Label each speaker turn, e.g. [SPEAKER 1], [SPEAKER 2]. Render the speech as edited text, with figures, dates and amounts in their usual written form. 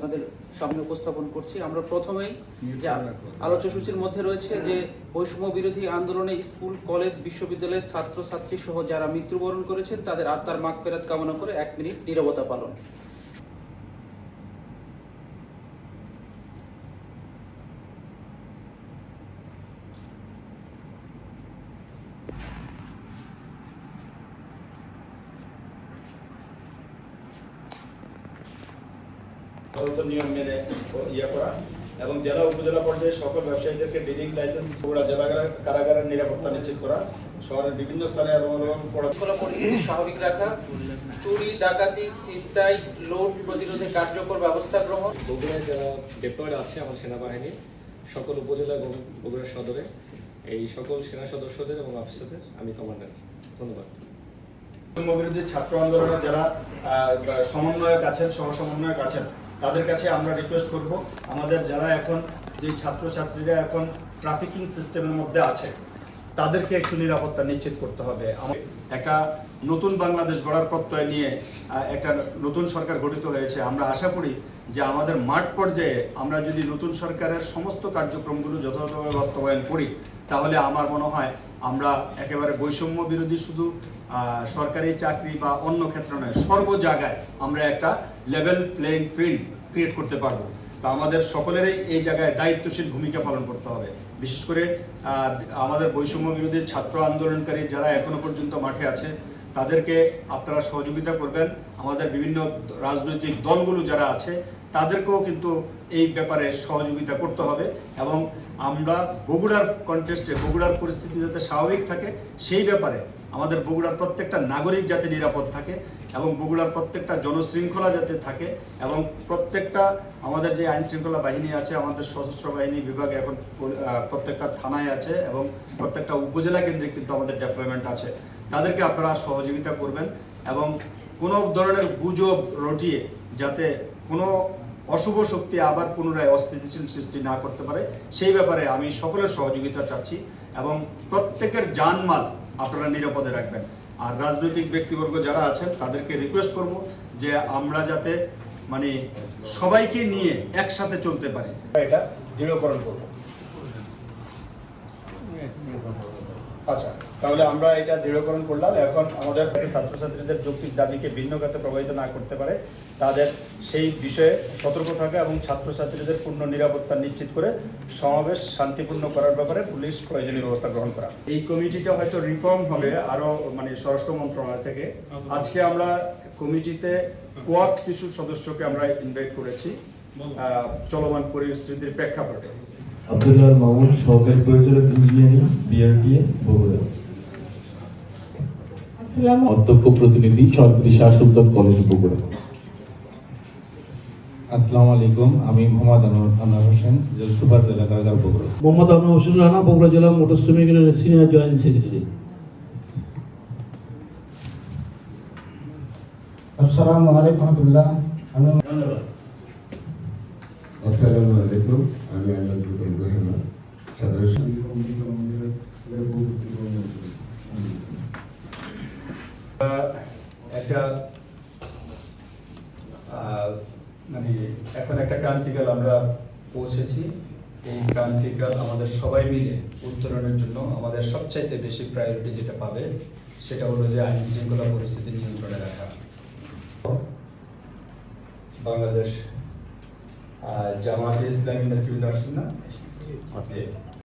[SPEAKER 1] আপনাদের সামনে উপস্থাপন করছি। আমরা প্রথমেই যে আলোচ্য সূচির মধ্যে রয়েছে যে বৈষম্য বিরোধী আন্দোলনে স্কুল, কলেজ, বিশ্ববিদ্যালয়ের ছাত্রছাত্রী সহ যারা মৃত্যুবরণ করেছেন তাদের আত্মার মাগফিরাত কামনা করে 1 মিনিট নীরবতা পালন।
[SPEAKER 2] নিয়ম মেনে করা এবং জেলা উপজেলা পর্যায়ে সকল ব্যবসায়ীদেরকে ডিলিং লাইসেন্স করা, জেলা কারাগারের নিরাপত্তা নিশ্চিত করা, শহরের বিভিন্ন স্থানে
[SPEAKER 1] স্বাভাবিক রাখা, চুরি, ডাকাতি, ছিনতাই, লুট প্রতিরোধে কার্যকর ব্যবস্থা গ্রহণ।
[SPEAKER 3] বগুড়ায় যারা ডিপ্লয়েড আছে আমার সেনাবাহিনী সকল উপজেলা এবং বগুড়া সদরে এই সকল সেনা সদস্যদের এবং অফিসারদের আমি কমান্ডার। ধন্যবাদ।
[SPEAKER 2] বিরোধী ছাত্র আন্দোলনের যারা সমন্বয়ক আছেন, সহ সমন্বয়ক আছেন, তাদের কাছে আমরা রিকোয়েস্ট করব, আমাদের যারা এখন যে ছাত্রছাত্রীরা এখন ট্রাফিকিং সিস্টেমের মধ্যে আছে তাদেরকে একটু নিরাপত্তা নিশ্চিত করতে হবে। একটা নতুন বাংলাদেশ গড়ার প্রত্যয় নিয়ে একটা নতুন সরকার গঠিত হয়েছে। আমরা আশা করি যে আমাদের মাঠ পর্যায়ে আমরা যদি নতুন সরকারের সমস্ত কার্যক্রমগুলো যথাযথভাবে বাস্তবায়ন করি তাহলে আমার মনে হয় আমরা একেবারে বৈষম্য বিরোধী শুধু সরকারি চাকরি বা অন্য ক্ষেত্রে নয়, সর্ব জায়গায় আমরা একটা লেভেল প্লেইং ফিল্ড ক্রিয়েট করতে পারবো। তো আমাদের সকলেরই এই জায়গায় দায়িত্বশীল ভূমিকা পালন করতে হবে। বিশেষ করে আমাদের বৈষম্য বিরোধী ছাত্র আন্দোলনকারী যারা এখনো পর্যন্ত মাঠে আছে তাদেরকে আপনারা সহযোগিতা করবেন। আমাদের বিভিন্ন রাজনৈতিক দলগুলো যারা আছে তাদেরকেও কিন্তু এই ব্যাপারে সহযোগিতা করতে হবে এবং আমরা বগুড়ার কনটেস্টে বগুড়ার পরিস্থিতি যাতে স্বাভাবিক থাকে সেই ব্যাপারে আমাদের বগুড়ার প্রত্যেকটা নাগরিক যাতে নিরাপদ থাকে এবং বগুড়ার প্রত্যেকটা জনশৃঙ্খলা যাতে থাকে এবং প্রত্যেকটা আমাদের যে আইন শৃঙ্খলা বাহিনী আছে, আমাদের সশস্ত্র বাহিনী বিভাগ এখন প্রত্যেকটা থানায় আছে এবং প্রত্যেকটা উপজেলা কেন্দ্রে কিন্তু আমাদের ডেপ্লয়মেন্ট আছে, তাদেরকে আপনারা সহযোগিতা করবেন এবং কোনো ধরনের গুজব রটিয়ে যাতে কোনো অশুভ শক্তি আবার পুনরায় অস্থিতিশীল সৃষ্টি না করতে পারে সেই ব্যাপারে আমি সকলের সহযোগিতা চাচ্ছি এবং প্রত্যেকের জানমাল আপনারা নিরাপদে রাখবেন। আর রাজনৈতিক ব্যক্তিবর্গ যারা আছেন তাদেরকে রিকোয়েস্ট করব যে আমরা যাতে মানে সবাইকে নিয়ে একসাথে চলতে পারি, এটা দৃঢ়করণ করব। আচ্ছা, তাহলে আমরা এটা দৃঢ়করণ করলাম। এখন আমাদের ছাত্রছাত্রীদের যৌক্তিক দাবিকে ভিন্ন খাতে প্রভাবিত না করতে পারে তাদের সেই বিষয়ে সতর্ক থাকা এবং ছাত্রছাত্রীদের পূর্ণ নিরাপত্তা নিশ্চিত করে সমাবেশ শান্তিপূর্ণ করার ব্যাপারে পুলিশ প্রয়োজনীয় ব্যবস্থা গ্রহণ করা। এই কমিটিটা হয়তো রিফর্ম হবে আরো মানে স্বরাষ্ট্র মন্ত্রণালয় থেকে। আজকে আমরা কমিটিতে কোয়াড কিছু সদস্যকে আমরা ইনভাইট করেছি চলমান পরিস্থিতির প্রেক্ষাপটে।
[SPEAKER 4] আব্দুল্লাহ মামুন, সহকারী পরিচালক ইঞ্জিনিয়ারিং, বিআরটিএ, বগুড়া।
[SPEAKER 5] অধ্যক্ষ প্রতিনিধি, সরকারি শাসক দল, কলেজ, বগুড়া।
[SPEAKER 6] আসসালামু আলাইকুম, আমি মোহাম্মদ আনোয়ার হোসেন, জেলা সুপার, জেলা কারাগার, বগুড়া।
[SPEAKER 7] মোহাম্মদ আনোয়ার হোসেন রানা, বগুড়া জেলা মোটর শ্রমিক ইউনিয়নের সিনিয়র জয়েন্ট সেক্রেটারি।
[SPEAKER 8] আসসালামু আলাইকুম রহমতুল্লাহ।
[SPEAKER 2] ধন্যবাদ।
[SPEAKER 9] আসসালামু আলাইকুম, আমি আনোয়ারুল রহমান, সাধারণ
[SPEAKER 2] একটা মানে এখন একটা ক্রান্তিকাল আমরা পৌঁছেছি। এই ক্রান্তিকাল আমাদের সবাই মিলে উত্তরণের জন্য আমাদের সবচাইতে বেশি প্রায়োরিটি যেটা পাবে সেটা হলো যে আইন শৃঙ্খলা পরিস্থিতি নিয়ন্ত্রণে রাখা। বাংলাদেশ জামায়াতে ইসলামী নেতৃত্ব আসছেন না?